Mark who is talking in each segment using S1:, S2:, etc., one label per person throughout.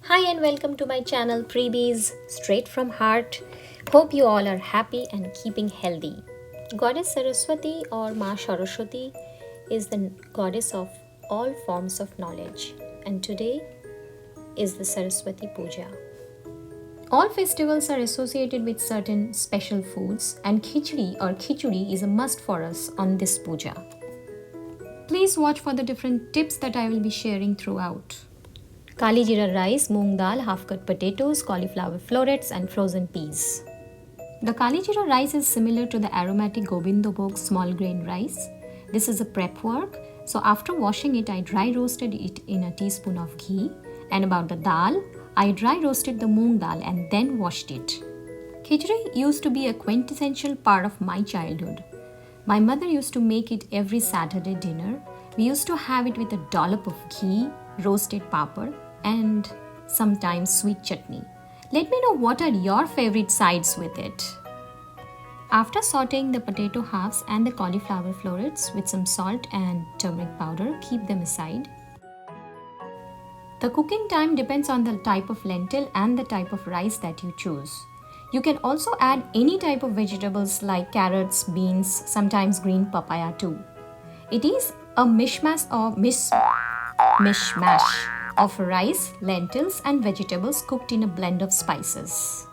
S1: Hi and welcome to my channel Freebies straight from heart. Hope you all are happy and keeping healthy. Goddess Saraswati or Ma Saraswati is the goddess of all forms of knowledge, and today is the Saraswati Puja. All festivals are associated with certain special foods, and khichdi is a must for us on this puja. Please watch for the different tips that I will be sharing throughout. Kali jeera rice, moong dal, half-cut potatoes, cauliflower florets and frozen peas. The Kali jeera rice is similar to the aromatic Gobindobhog small grain rice. This is a prep work. So after washing it, I dry roasted it in a teaspoon of ghee. And about the dal, I dry roasted the moong dal and then washed it. Khichdi used to be a quintessential part of my childhood. My mother used to make it every Saturday dinner. We used to have it with a dollop of ghee, roasted papad, and sometimes sweet chutney. Let me know what are your favorite sides with it. After sauteing the potato halves and the cauliflower florets with some salt and turmeric powder, keep them aside. The cooking time depends on the type of lentil and the type of rice that you choose. You can also add any type of vegetables like carrots, beans, sometimes green papaya too. It is a mishmash of rice, lentils and vegetables cooked in a blend of spices.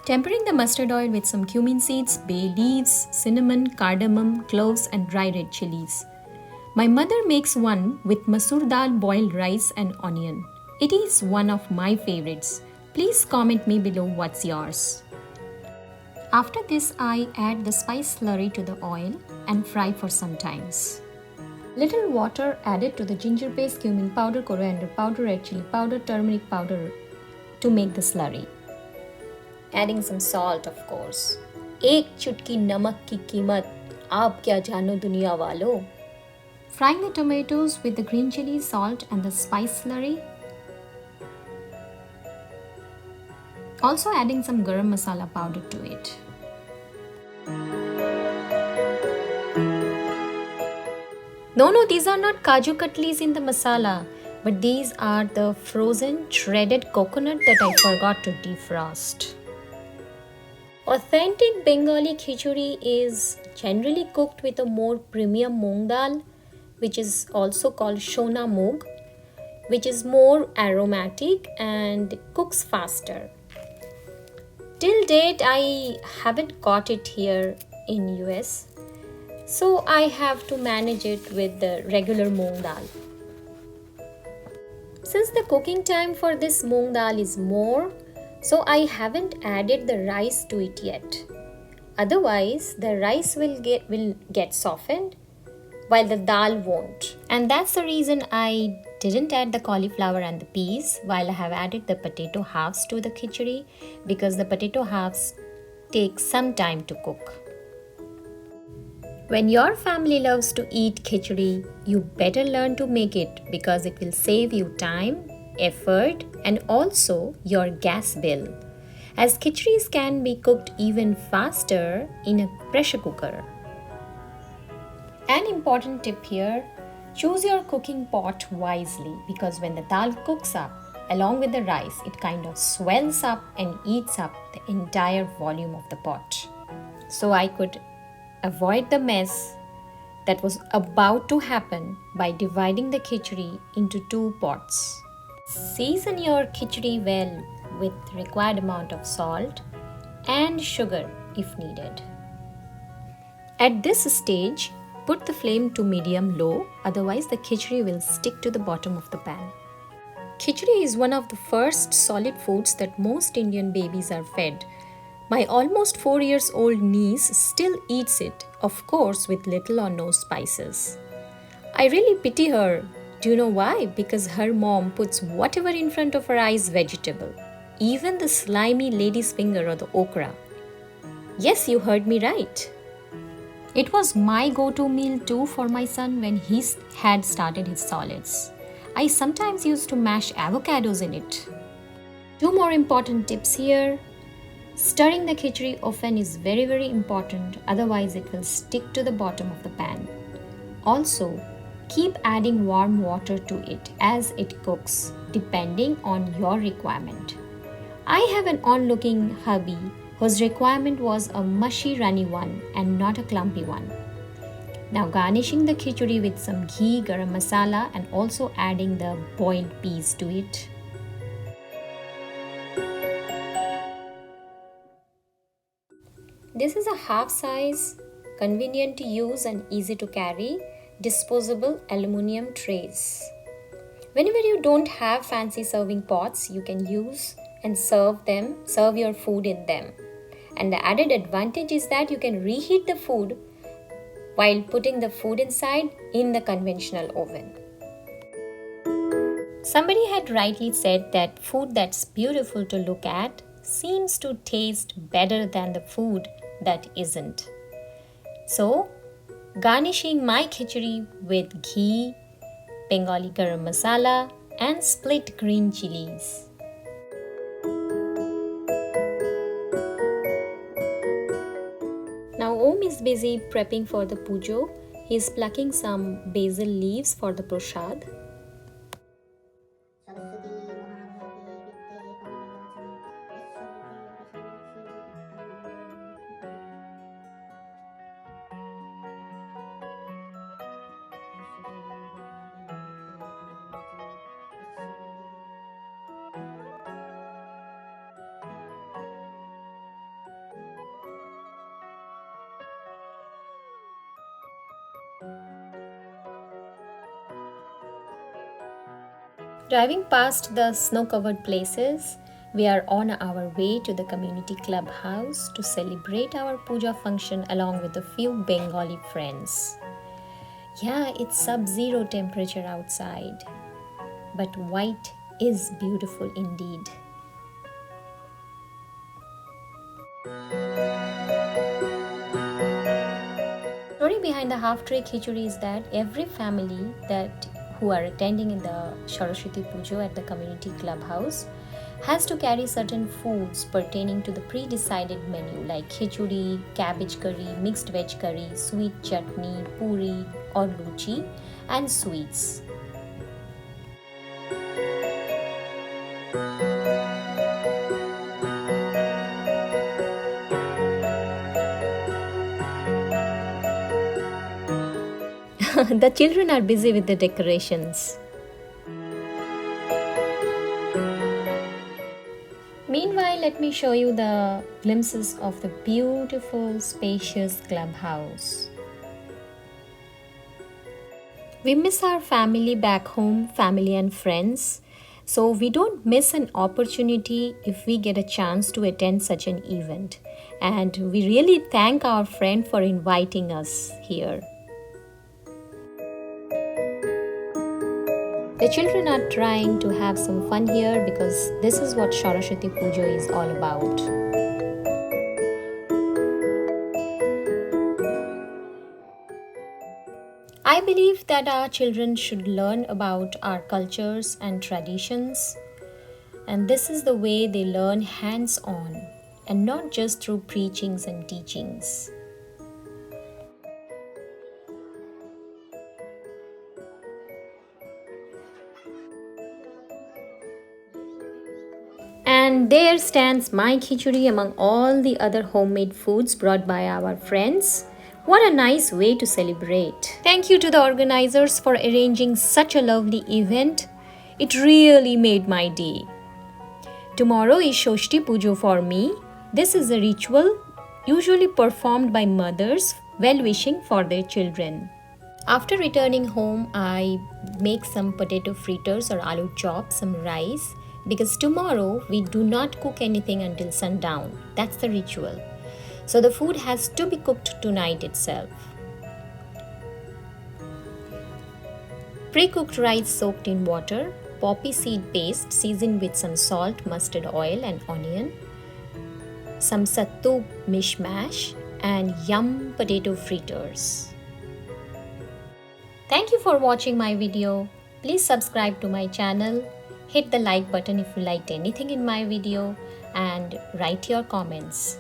S1: Tempering the mustard oil with some cumin seeds, bay leaves, cinnamon, cardamom, cloves and dry red chilies. My mother makes one with masoor dal, boiled rice and onion. It is one of my favorites. Please comment me below what's yours. After this, I add the spice slurry to the oil and fry for some times. Little water added to the ginger paste, cumin powder, coriander powder, red chili powder, turmeric powder to make the slurry. Adding some salt, of course. एक चुटकी नमक की कीमत आप क्या जानो दुनिया वालों. Frying the tomatoes with the green chili, salt and the spice slurry. Also adding some garam masala powder to it. No, these are not kaju katlis in the masala, but these are the frozen shredded coconut that I forgot to defrost. Authentic Bengali khichdi is generally cooked with a more premium moong dal, which is also called shona moog, which is more aromatic and cooks faster. Till date, I haven't got it here in US. So I have to manage it with the regular moong dal. Since the cooking time for this moong dal is more, so I haven't added the rice to it yet. Otherwise, the rice will get softened while the dal won't. And that's the reason I didn't add the cauliflower and the peas while I have added the potato halves to the khichdi, because the potato halves take some time to cook. When your family loves to eat khichdi, you better learn to make it, because it will save you time, effort and also your gas bill, as khichdis can be cooked even faster in a pressure cooker. An important tip here, choose your cooking pot wisely, because when the dal cooks up along with the rice, it kind of swells up and eats up the entire volume of the pot. So I could avoid the mess that was about to happen by dividing the khichdi into two pots. Season your khichdi well with required amount of salt and sugar if needed. At this stage, put the flame to medium-low, otherwise the khichdi will stick to the bottom of the pan. Khichdi is one of the first solid foods that most Indian babies are fed. My almost 4 years old niece still eats it, of course with little or no spices. I really pity her. Do you know why? Because her mom puts whatever in front of her eyes vegetable, even the slimy lady's finger or the okra. Yes, you heard me right. It was my go-to meal too for my son when he had started his solids. I sometimes used to mash avocados in it. Two more important tips here. Stirring the khichdi often is very important, otherwise it will stick to the bottom of the pan. Also, keep adding warm water to it as it cooks. depending on your requirement. I have an onlooking hubby whose requirement was a mushy runny one and not a clumpy one. Now garnishing the khichdi with some ghee, garam masala and also adding the boiled peas to it. This is a half size, convenient to use and easy to carry, disposable aluminum trays. Whenever you don't have fancy serving pots, you can use and serve your food in them. And the added advantage is that you can reheat the food while putting the food inside in the conventional oven. Somebody had rightly said that food that's beautiful to look at seems to taste better than the food that isn't. So, garnishing my khichdi with ghee, Bengali garam masala and split green chilies. Now Om is busy prepping for the pujo. He is plucking some basil leaves for the prasad. Driving past the snow-covered places, we are on our way to the community clubhouse to celebrate our puja function along with a few Bengali friends. Yeah, it's sub-zero temperature outside, but white is beautiful indeed. Story behind the half-tray khichdi is that every family who are attending in the Saraswati Puja at the community clubhouse has to carry certain foods pertaining to the pre-decided menu like khichdi, cabbage curry, mixed veg curry, sweet chutney, puri or luchi and sweets. The children are busy with the decorations. Meanwhile, let me show you the glimpses of the beautiful, spacious clubhouse. We miss our family back home, family and friends. So we don't miss an opportunity if we get a chance to attend such an event. And we really thank our friend for inviting us here. The children are trying to have some fun here because this is what Saraswati Puja is all about. I believe that our children should learn about our cultures and traditions, and this is the way they learn hands-on and not just through preachings and teachings. And there stands my khichdi among all the other homemade foods brought by our friends. What a nice way to celebrate. Thank you to the organizers for arranging such a lovely event. It really made my day. Tomorrow is Saraswati Puja for me. This is a ritual usually performed by mothers well-wishing for their children. After returning home, I make some potato fritters or aloo chop, some rice, because tomorrow we do not cook anything until sundown. That's the ritual. So the food has to be cooked tonight itself. Pre-cooked rice soaked in water, poppy seed paste seasoned with some salt, mustard oil and onion, some Sattu mishmash and yum potato fritters. Thank you for watching my video. Please subscribe to my channel. Hit the like button if you liked anything in my video and write your comments.